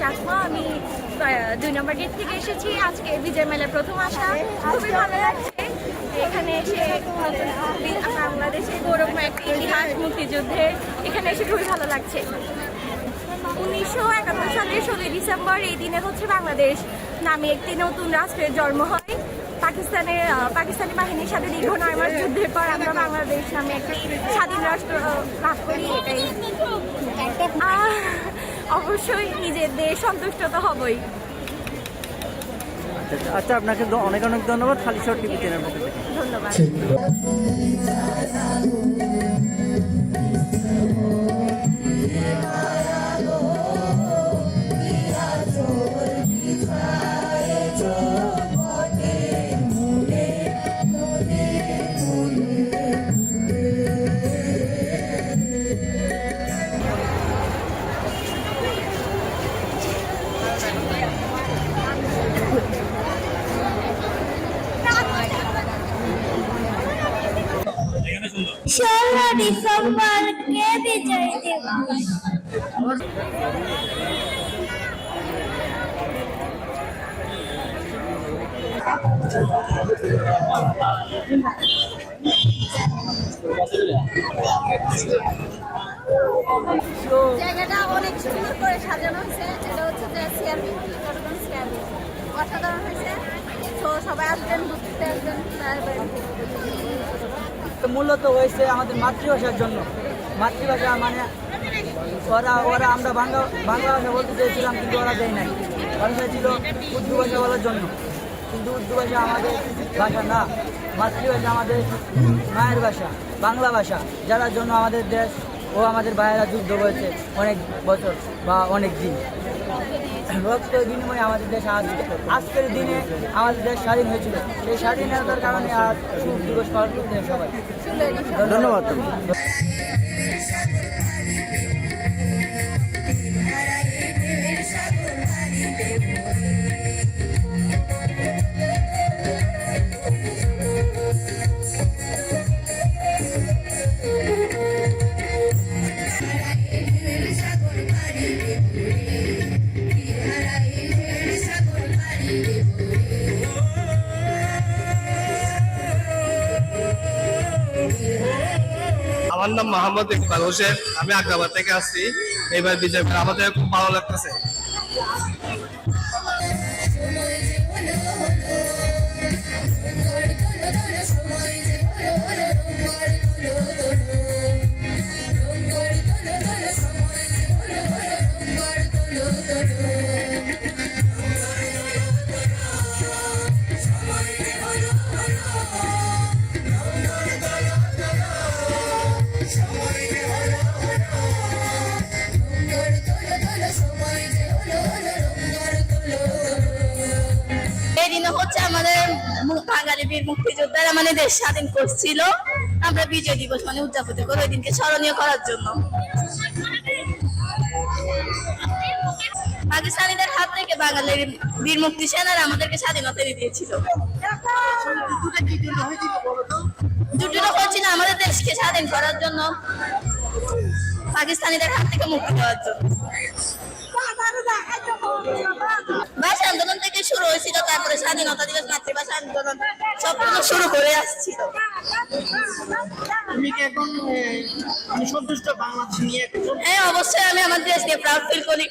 চাকমা। আমি 2 নম্বর গেট থেকে এসেছি। আজকে বিজয় মেলার প্রথম আসা, খুবই ভালো লাগছে। এখানে এসে বাংলাদেশের গৌরবময় একটা ইতিহাস, মুক্তিযুদ্ধের, এখানে এসে খুবই ভালো লাগছে। 1971 সালের 16 ডিসেম্বর এই দিনে হচ্ছে বাংলাদেশ নামে একটি নতুন রাষ্ট্রের জন্ম হয়। পাকিস্তানি বাহিনীর সাথে দীর্ঘ 9 মাস যুদ্ধের পর আমরা বাংলাদেশ নামে একটি স্বাধীন রাষ্ট্র লাভ করি। এটাই অবশ্যই নিজের দেশ সন্তুষ্ট তো হবই। আচ্ছা, আপনাকে অনেক অনেক ধন্যবাদ খালিশহর টিভি চ্যানেল পক্ষ থেকে। ধন্যবাদ। ষোলো ডিসেম্বরকে বিজয় দিবস। জায়গাটা অনেক সুন্দর করে সাজানো হয়েছে। এটা হচ্ছে যে সিআরবি, অসাধারণ হয়েছে। তো সবাই আসবেন, ঘুরতে আসবেন। মূলত হয়েছে আমাদের মাতৃভাষার জন্য। মাতৃভাষা মানে ওরা আমরা বাংলা ভাষা বলতে চেয়েছিলাম, কিন্তু ওরা দেয় নাই। ওরা চাইছিল উর্দু ভাষা বলার জন্য, কিন্তু উর্দু ভাষা আমাদের ভাষা না। মাতৃভাষা আমাদের মায়ের ভাষা, বাংলা ভাষা, যার জন্য আমাদের দেশ ও আমাদের ভাইয়েরা যুদ্ধ করেছে অনেক বছর বা অনেক দিন। রক্তের বিনিময়ে আমাদের দেশ আজকের দিনে আমাদের দেশ স্বাধীন হয়েছিল। এই স্বাধীনতার কারণে আজ শুভ দিবস পালন করতে সবাই। ধন্যবাদ। আমার নাম মোহাম্মদ ইকবাল হোসেন, আমি আগ্রাবাদ থেকে আসছি। এইবার বিজয় আমাদের খুব ভালো লাগতেছে। এদিনে হচ্ছে আমাদের বাঙালি বীর মুক্তিযোদ্ধারা মানে দেশ স্বাধীন করছিল। আমরা বিজয় দিবস মানে উদযাপন করি ওই দিনকে স্মরণীয় করার জন্য। পাকিস্তানিদের হাত থেকে বাঙালির বীর মুক্তি সেনারা আমাদেরকে স্বাধীনতা এনে দিয়েছিল। দুটোটা হচ্ছিল আমাদের দেশকে স্বাধীন করার জন্য, পাকিস্তানিদের হাত থেকে মুক্তি দেওয়ার জন্য। ভাষা আন্দোলন থেকে শুরু হয়েছিল, তারপরে স্বাধীনতা দিবস, মাতৃভাষা আন্দোলন সবগুলো শুরু করে আসছিল। হ্যাঁ, অবশ্যই আমি আমার দেশ নিয়ে প্রাউড ফিল করি।